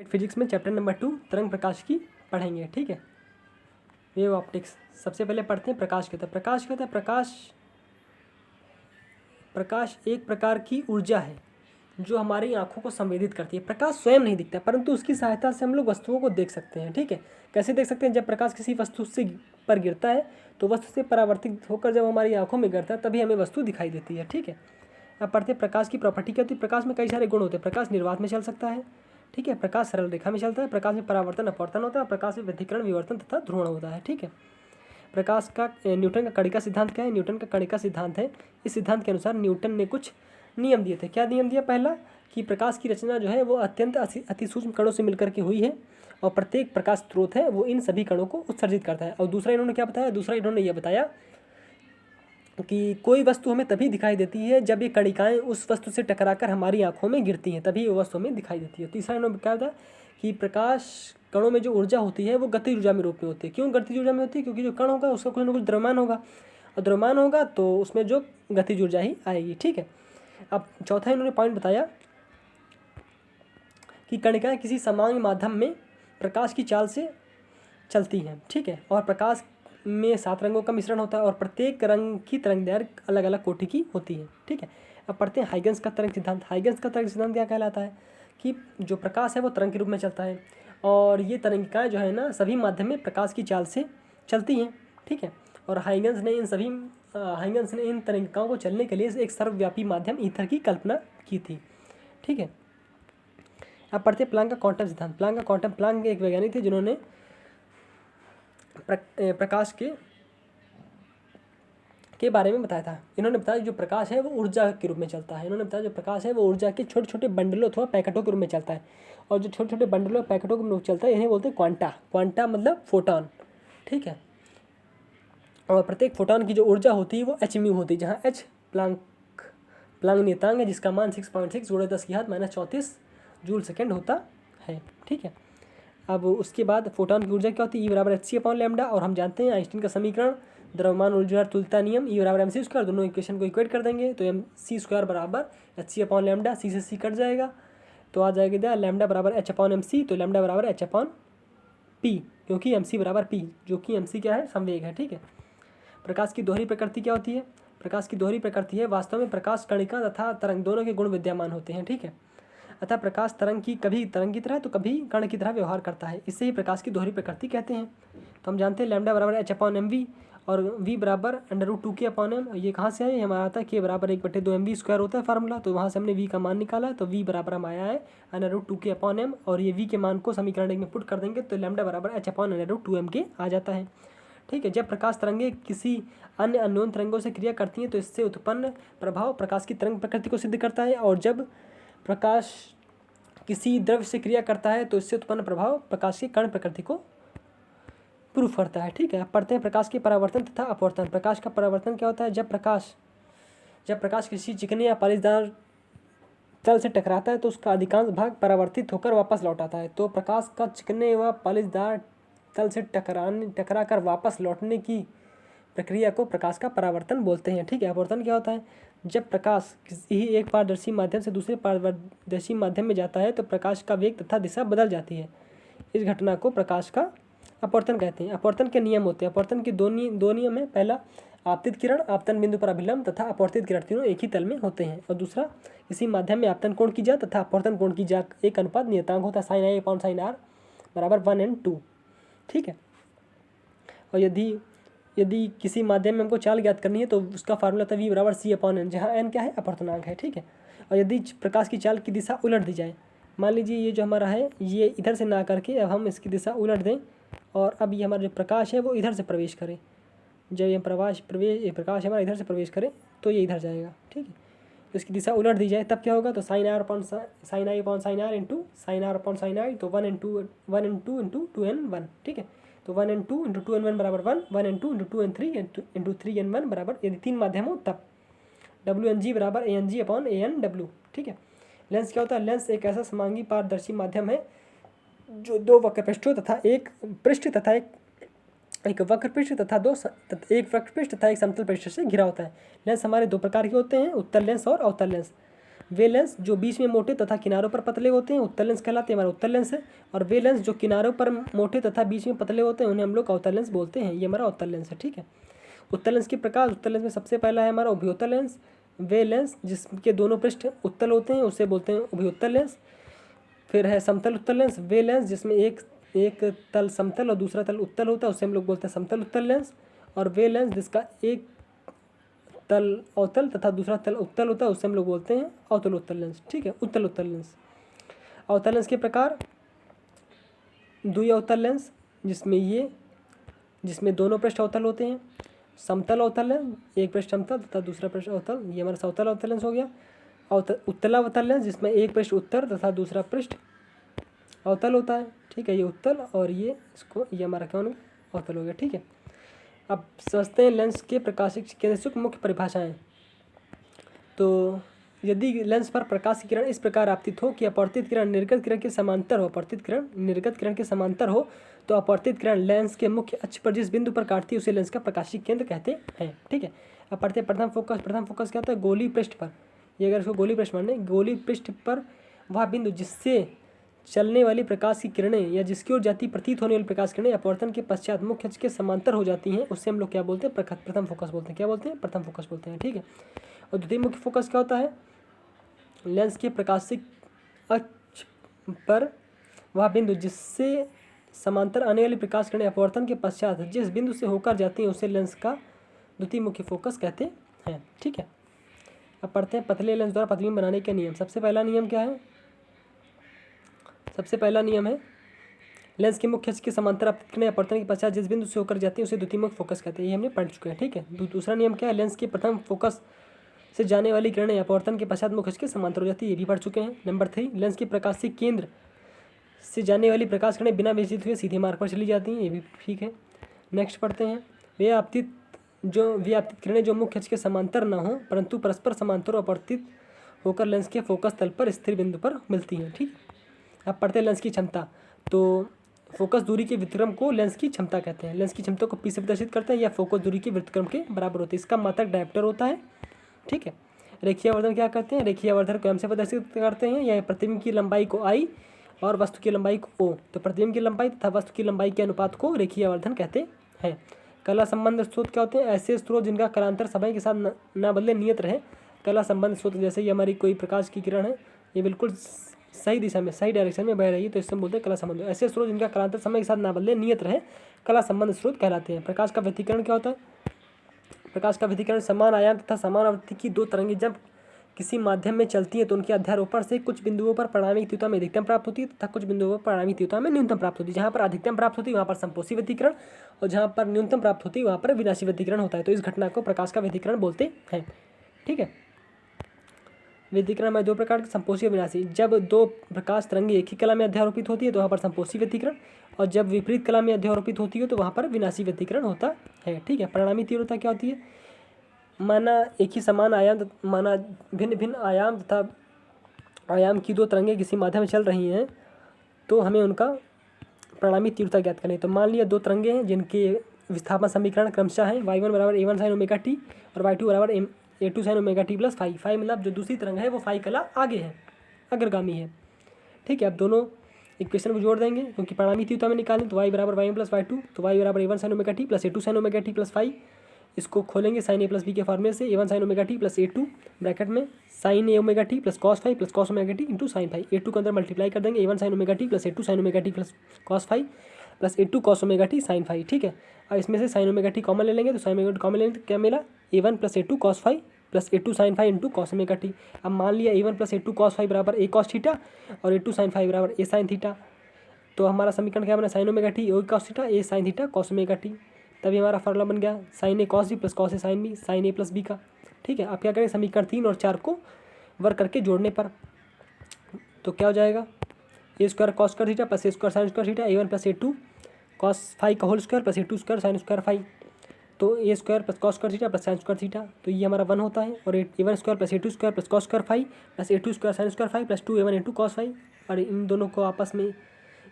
Physics में chapter number 2 तरंग प्रकाश की पढ़ेंगे। ठीक है, वेव ऑप्टिक्स। सबसे पहले पढ़ते हैं प्रकाश क्या होता है। प्रकाश क्या होता है? प्रकाश एक प्रकार की ऊर्जा है जो हमारी आंखों को संवेदित करती है। प्रकाश स्वयं नहीं दिखता, परंतु उसकी सहायता से हम लोग वस्तुओं को देख सकते हैं। ठीक है, कैसे देख सकते हैं? जब प्रकाश किसी वस्तु से पर गिरता है तो वस्तु से परावर्तित होकर जब हमारी आंखों में गिरता है तभी हमें वस्तु दिखाई देती है। ठीक है, अब पढ़ते हैं प्रकाश की प्रॉपर्टी क्या होती है। प्रकाश में कई सारे गुण होते हैं। प्रकाश निर्वात में चल सकता है। ठीक है, प्रकाश सरल रेखा में चलता है। प्रकाश में परावर्तन अपवर्तन होता है। प्रकाश में व्यतिकरण विवर्तन तथा ध्रुवण होता है। ठीक है, प्रकाश का न्यूटन का कणिका सिद्धांत क्या है? न्यूटन का कणिका सिद्धांत है, इस सिद्धांत के अनुसार न्यूटन ने कुछ नियम दिए थे। क्या नियम दिया? पहला कि प्रकाश की रचना जो है वो अत्यंत अति सूक्ष्म कणों से मिलकर के हुई है और प्रत्येक प्रकाश स्रोत है वो इन सभी कणों को उत्सर्जित करता है। और दूसरा इन्होंने क्या बताया? दूसरा इन्होंने यह बताया कि कोई वस्तु हमें तभी दिखाई देती है जब ये कणिकाएं उस वस्तु से टकराकर हमारी आंखों में गिरती हैं, तभी वो वस्तु हमें दिखाई देती है। तीसरा इन्होंने क्या बताया कि प्रकाश कणों में जो ऊर्जा होती है वो गतिज ऊर्जा में रूप में होती है। क्यों गतिज ऊर्जा में होती है? क्योंकि जो कण होगा उसका कुछ ना कुछ द्रव्यमान होगा और द्रव्यमान होगा तो उसमें जो गतिज ऊर्जा ही आएगी। ठीक है, अब चौथा इन्होंने पॉइंट बताया कि कणिकाएं किसी समान माध्यम में प्रकाश की चाल से चलती हैं। ठीक है, और प्रकाश में 7 रंगों का मिश्रण होता है और प्रत्येक रंग की तरंगदैर्घ्य अलग अलग कोटि की होती है। ठीक है, अब पढ़ते हैं हाइगन्स का तरंग सिद्धांत। हाइगन्स का तरंग सिद्धांत क्या कहलाता है? कि जो प्रकाश है वो तरंग के रूप में चलता है और ये तरंगिकाएँ जो है ना सभी माध्यम में प्रकाश की चाल से चलती हैं। ठीक है, और हाइगन्स ने इन तरंगिकाओं को चलने के लिए एक सर्वव्यापी माध्यम ईथर की कल्पना की थी। ठीक है, अब पढ़ते हैं प्लांक का क्वांटम सिद्धांत। प्लांक एक वैज्ञानिक थे जिन्होंने प्रकाश के बारे में बताया था। इन्होंने बताया जो प्रकाश है वो ऊर्जा के रूप में चलता है। इन्होंने बताया जो प्रकाश है वो ऊर्जा के छोटे छोटे बंडलों अथवा पैकेटों के रूप में चलता है और जो छोटे छोटे बंडलों पैकेटों के रूप में चलता है इन्हें बोलते हैं क्वांटा। क्वांटा मतलब फोटॉन। ठीक है, और प्रत्येक फोटॉन की जो ऊर्जा होती है वो h-म्यू होती है, जहाँ h प्लांक नियतांक है जिसका मान 6.6 × 10⁻⁻34 जूल सेकेंड होता है। ठीक है, अब उसके बाद फोटॉन की ऊर्जा क्या होती है? E बराबर hc/λ और हम जानते हैं आइंस्टीन का समीकरण द्रव्यमान ऊर्जा तुल्यता नियम E बराबर mc²। दोनों इक्वेशन को इक्वेट कर देंगे तो mc² बराबर hc/λ, c से c कट जाएगा तो आ जाएगा लैम्डा बराबर h/mc, तो लैम्डा बराबर h/p क्योंकि mc बराबर p जो कि mc क्या है? संवेग है। ठीक है, प्रकाश की दोहरी प्रकृति क्या होती है? प्रकाश की दोहरी प्रकृति है वास्तव में प्रकाश कणिका तथा तरंग दोनों के गुण विद्यमान होते हैं। ठीक है, अतः प्रकाश कभी तरंग की तरह तो कभी कण की तरह व्यवहार करता है, इससे ही प्रकाश की दोहरी प्रकृति कहते हैं। तो हम जानते हैं लैम्डा बराबर h/mv और v बराबर √2k/m। ये कहाँ से आए? हमारा आता है k बराबर 1/2mv² होता है फार्मूला, तो वहाँ से हमने v का मान निकाला तो v बराबर हम आया है √2k/m और ये v के मान को समीकरण 1 में पुट कर देंगे तो लैम्डा बराबर h/√2mk आ जाता है। ठीक है, जब प्रकाश तरंगें किसी अन्य अननोन तरंगों से क्रिया करती हैं तो इससे उत्पन्न प्रभाव प्रकाश की तरंग प्रकृति को सिद्ध करता है और जब प्रकाश किसी द्रव्य से क्रिया करता है तो इससे उत्पन्न प्रभाव प्रकाश की कण प्रकृति को प्रूफ करता है। ठीक है, पढ़ते हैं प्रकाश के परावर्तन तथा अपवर्तन। प्रकाश का परावर्तन क्या होता है? जब प्रकाश किसी चिकने या पालिशदार तल से टकराता है तो उसका अधिकांश भाग परावर्तित होकर वापस लौट आता है। तो प्रकाश का चिकने व पालिशदार तल से टकरा कर वापस लौटने की प्रक्रिया को प्रकाश का परावर्तन बोलते हैं। ठीक है, अपवर्तन क्या होता है? जब प्रकाश किसी एक पारदर्शी माध्यम से दूसरे पारदर्शी माध्यम में जाता है तो प्रकाश का वेग तथा दिशा बदल जाती है। इस घटना को प्रकाश का अपवर्तन कहते हैं। अपवर्तन के नियम होते हैं। अपवर्तन के दो नियम है। पहला, आपतित किरण आपतन बिंदु पर अभिलंब तथा अपवर्तित किरण तीनों एक ही तल में होते हैं। और दूसरा, इसी माध्यम में आपतन कोण की ज्या तथा अपवर्तन कोण की ज्या एक अनुपात नियतांक होता है sin i/ sin r बराबर 1 और 2। ठीक है, और यदि किसी माध्यम में हमको चाल ज्ञात करनी है तो उसका फार्मूला था v बराबर c/n, जहाँ n क्या है? अपवर्तनांक है। ठीक है, और यदि प्रकाश की चाल की दिशा उलट दी जाए, मान लीजिए ये जो हमारा है ये इधर से ना करके अब हम इसकी दिशा उलट दें और अब ये हमारा जो प्रकाश है वो इधर से प्रवेश करे। जब ये प्रकाश हमारा इधर से प्रवेश करे तो ये इधर जाएगा। ठीक है, तो इसकी दिशा उलट दी जाए तब क्या होगा? तो sin i/sin r into sin r/sin i, तो 1 and 2 इंटू 2n1। ठीक है, तो 1 and 2 इंटू 2n1 बराबर 1, 1 and 2 into 2n3 into 3n1 बराबर, यदि 3 माध्यम हो तब wng बराबर ang/an/w। ठीक है, लेंस क्या होता है? लेंस एक ऐसा समांगी पारदर्शी माध्यम है जो दो वक्र पृष्ठों तथा एक पृष्ठ तथा एक वक्र पृष्ठ तथा एक वक्र पृष्ठ तथा एक समतल पृष्ठ से घिरा होता है। लेंस हमारे दो प्रकार के होते हैं, उत्तल लेंस और अवतल लेंस। वे लेंस जो बीच में मोटे तथा किनारों पर पतले होते हैं उत्तल लेंस कहलाते हैं, हमारा उत्तल लेंस है। और वे लेंस जो किनारों पर मोटे तथा बीच में पतले होते हैं उन्हें हम लोग अवतल लेंस बोलते हैं, ये हमारा अवतल लेंस है। ठीक है, उत्तल लेंस के प्रकार, उत्तल लेंस में सबसे पहला है हमारा उभयोत्तल लेंस। वे लेंस जिसके दोनों पृष्ठ उत्तल होते हैं उसे बोलते हैं उभयोत्तल लेंस। फिर है समतल उत्तल लेंस, वे लेंस जिसमें एक तल समतल और दूसरा तल उत्तल होता है उसे हम लोग बोलते हैं समतल उत्तल लेंस। और वे लेंस जिसका एक तल अवतल तथा दूसरा तल उत्तल होता है उसे हम लोग बोलते हैं अवतल उत्तल लेंस। ठीक है, उत्तल उत्तल लेंस। अवतल लेंस के प्रकार, द्वि अवतल लेंस जिसमें दोनों पृष्ठ अवतल होते हैं। समतल अवतल लेंस, एक पृष्ठ समतल तथा दूसरा पृष्ठ अवतल, ये हमारा समतल अवतल लेंस हो गया। उत्तल अवतल लेंस जिसमें एक पृष्ठ उत्तर तथा दूसरा पृष्ठ अवतल होता है। ठीक है, ये उत्तल और ये हमारा क्या होगा, अवतल हो गया। ठीक है, अब समझते हैं लेंस के प्रकाशिक केंद्र की मुख्य परिभाषाएं। तो यदि लेंस पर प्रकाश की किरण इस प्रकार आपतित हो कि अपवर्तित किरण निर्गत किरण के समांतर हो, अपवर्तित किरण निर्गत किरण के समांतर हो, तो अपवर्तित किरण लेंस के मुख्य अक्ष पर जिस बिंदु पर काटती है उसे लेंस का प्रकाशिक केंद्र कहते हैं। ठीक है, अब पढ़ते हैं प्रथम फोकस क्या होता है, गोली पृष्ठ पर। ये अगर इसको गोली पृष्ठ माने, गोली पृष्ठ पर वह बिंदु जिससे चलने वाली प्रकाश की किरणें या जिसकी ओर जाती प्रतीत होने वाली प्रकाश किरणें अपवर्तन के पश्चात मुख्य अक्ष के समांतर हो जाती हैं, उससे हम लोग क्या बोलते हैं, प्रथम फोकस बोलते हैं। क्या बोलते हैं, प्रथम फोकस बोलते हैं। ठीक है, और द्वितीय मुख्य फोकस क्या होता है, लेंस के प्रकाशिक अक्ष पर वह बिंदु जिससे समांतर आने वाली प्रकाश किरणें अपवर्तन के पश्चात जिस बिंदु से होकर जाती हैं उसे लेंस का द्वितीय मुख्य फोकस कहते हैं। ठीक है, अब पढ़ते हैं पतले लेंस द्वारा प्रतिबिंब बनाने के नियम। सबसे पहला नियम क्या है, सबसे पहला नियम है लेंस के मुख्य अक्ष के समांतर अपवर्तन या अपवर्तन के पश्चात जिस बिंदु से होकर जाती है उसे द्वितीय मुख्य फोकस कहते हैं, ये हमने पढ़ चुके हैं। ठीक है, दूसरा नियम क्या है, लेंस के प्रथम फोकस से जाने वाली किरणें अपवर्तन के पश्चात मुख्य अक्ष के समांतर हो जाती है, ये भी पढ़ चुके हैं। नंबर 3, लेंस के प्रकाशिक केंद्र से जाने वाली प्रकाश किरणें बिना विचलित हुए सीधे मार्ग पर चली जाती हैं, ये भी ठीक है। नेक्स्ट पढ़ते हैं, वे आपतित किरणें जो मुख्य अक्ष के समांतर न हो परंतु परस्पर समांतर अपवर्तित होकर लेंस के फोकस तल पर स्थिर बिंदु पर मिलती हैं। ठीक, अब पढ़ते हैं लेंस की क्षमता। तो फोकस दूरी के व्युत्क्रम को लेंस की क्षमता कहते हैं। लेंस की क्षमता को पी से प्रदर्शित करते हैं या फोकस दूरी के व्युत्क्रम के बराबर होती है, इसका मात्रक डायप्टर होता है। ठीक है, रेखीय आवर्धन क्या करते हैं, रेखीय आवर्धन को एम से प्रदर्शित करते हैं, या प्रतिबिंब की लंबाई को आई और वस्तु की लंबाई को ओ। तो प्रतिबिंब की लंबाई तथा वस्तु की लंबाई के अनुपात को रेखीय आवर्धन कहते हैं। कला संबंध स्रोत क्या होते हैं, ऐसे स्रोत जिनका कालांतर समय के साथ न बदले नियत रहे। कला संबंध स्रोत जैसे ये हमारी कोई प्रकाश की किरण है, ये बिल्कुल सही दिशा में सही डायरेक्शन में बह रही है तो इससे हम बोलते हैं कला संबंध। ऐसे स्रोत जिनका कालांतर समय के साथ ना बदले नियत रहे कला संबंध स्रोत कहलाते हैं। प्रकाश का व्यतिकरण क्या होता है, प्रकाश का व्यतिकरण समान आयाम तथा समान आवृत्ति की दो तरंगें जब किसी माध्यम में चलती हैं तो उनके अध्यारोपण से कुछ बिंदुओं पर परिणामी तीव्रता में अधिकतम प्राप्त होती है तथा कुछ बिंदुओं पर परिणामी तीव्रता में न्यूनतम प्राप्त होती है। जहाँ पर अधिकतम प्राप्त होती है वहाँ पर संपोषी व्यतिकरण और जहाँ पर न्यूनतम प्राप्त होती है वहाँ पर विनाशी व्यतिकरण होता है। तो इस घटना को प्रकाश का व्यतिकरण बोलते हैं। ठीक है, व्यतिकरण में दो प्रकार के, संपोषी और विनाशी। जब दो प्रकाश तरंगे एक ही कला में अध्यारोपित होती है तो वहाँ पर संपोषी व्यतिकरण, और जब विपरीत कला में अध्यारोपित होती है तो वहाँ पर विनाशी व्यतिकरण होता है। ठीक है, परिणामी तीव्रता क्या होती है, माना एक ही समान आयाम माना भिन्न भिन्न आयाम तथा आयाम की दो तरंगें किसी माध्यम में चल रही हैं तो हमें उनका परिणामी तीव्रता ज्ञात करनी है। तो मान लिया दो तरंगें हैं जिनके विस्थापन समीकरण क्रमशः है y1 बराबर a1 sin ओमेगा टी और y2 बराबर a2 sin omega T plus phi. Phi मतलब जो दूसरी तरंग है वो फाई कला आगे है, अग्रगामी है। ठीक है, अब दोनों इक्वेशन को जोड़ देंगे क्योंकि परिणामी तीव्रता में निकालें तो y बराबर y1 प्लस y2, तो y बराबर a1 sin omega T plus a2 sin omega T plus phi. इसको खोलेंगे साइन ए प्लस बी के फॉर्मूले से, a1 sin omega T plus a2 bracket में sine A omega T plus cos phi plus cos omega T into sine phi. a2 के अंदर multiply कर देंगे, a1 sin omega T plus a2 sin omega T plus cos phi plus a2 cos omega T sine phi. ठीक है, अब इसमें से sign omega T common ले लेंगे तो साइन ओमेगा टी कॉमन लेंगे तो क्या मिला, a1 plus a2 cos phi plus a2 sine phi into cos omega T. अब मान लिया a1 plus a2 cos phi बराबर a कॉस थीटा और a2 साइन फाई बराबर a साइन थीटा। तो हमारा समीकरण क्या बना, sine omega T oh cos theta a sine theta cos omega T. तभी हमारा फार्मूला बन गया sine A cos B plus cos A sine B, sine A plus B का। ठीक है, अब क्या करें, समीकरण 3 और 4 को वर्क करके जोड़ने पर तो क्या हो जाएगा, A square cos square theta plus A square sine square theta a1 plus a2 cos phi का whole square plus a2 square sine square phi. तो A square plus cos square theta plus sine square theta, तो ये हमारा 1 होता है। और a1 square plus a2 square plus cos square phi plus a2 square sine square phi plus 2a1 a2 cos phi, और इन दोनों को आपस में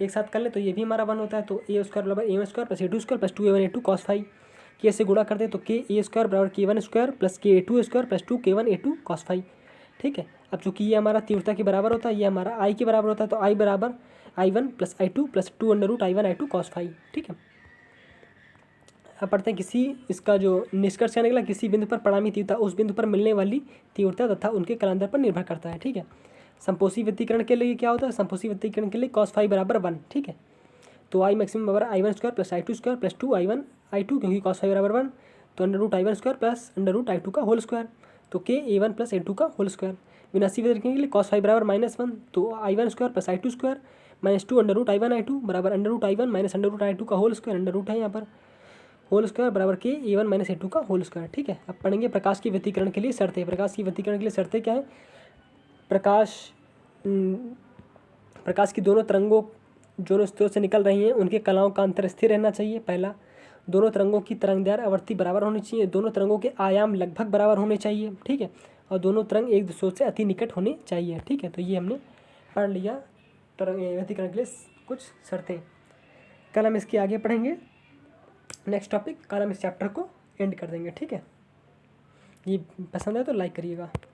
एक साथ कर ले तो ये भी हमारा 1 होता है। तो ए स्क्वायर बराबर a1 square plus a2 square plus 2a1 a2 cos phi. के से गुणा करते तो के ए स्क्वायर बराबर k1 square plus k2 square plus 2k1 a2 cos phi. ठीक है, अब चूँकि ये हमारा तीव्रता के बराबर होता है, ये हमारा आई के बराबर होता है, तो आई बराबर I1 + I2 + 2 under root I1 I2 cos phi. ठीक है, अब पढ़ते हैं किसी इसका जो निष्कर्ष क्या निकला, किसी बिंदु पर परिणामी तीव्रता उस बिंदु पर मिलने वाली तीव्रता तथा उनके कालांतर पर निर्भर करता है। ठीक है, संपोषी व्यतिकरण के लिए क्या होता है, संपोषी व्यतिकरण के लिए cos फाई बराबर 1। ठीक है, तो आई मैक्सिमम बराबर I1² + I2² + 2 I1 I2, क्योंकि cos फाई बराबर 1, तो under root I1² + under root I2 का होल स्क्वायर, तो k A1 + A2 का होल स्क्वायर। विनाशी व्यतिकरण के लिए cos फाई बराबर -1, तो I1² + I2² - 2 under root I1 I2 बराबर under root I1 - under root I2 का होल स्क्वायर, अंडर रूट है यहाँ पर, होल स्क्वायर बराबर के A1 - A2 का होल स्क्वायर। ठीक है, अब पढ़ेंगे प्रकाश की व्यतिकरण के लिए शर्तें। प्रकाश की व्यतिकरण के लिए शर्तें क्या है, प्रकाश की दोनों तरंगों जो स्रोत से निकल रही हैं उनके कलाओं का अंतर स्थिर रहना चाहिए। पहला, दोनों तरंगों की तरंगदैर्घ्य आवृत्ति बराबर होनी चाहिए, दोनों तरंगों के आयाम लगभग बराबर होने चाहिए। ठीक है, और दोनों तरंग एक दूसरे से अति निकट होने चाहिए। ठीक है, तो ये हमने पढ़ लिया तरंग व्यतिकरण के लिए कुछ शर्तें। कल हम इसके आगे पढ़ेंगे नेक्स्ट टॉपिक, कल हम इस चैप्टर को एंड कर देंगे। ठीक है, ये पसंद है तो लाइक करिएगा।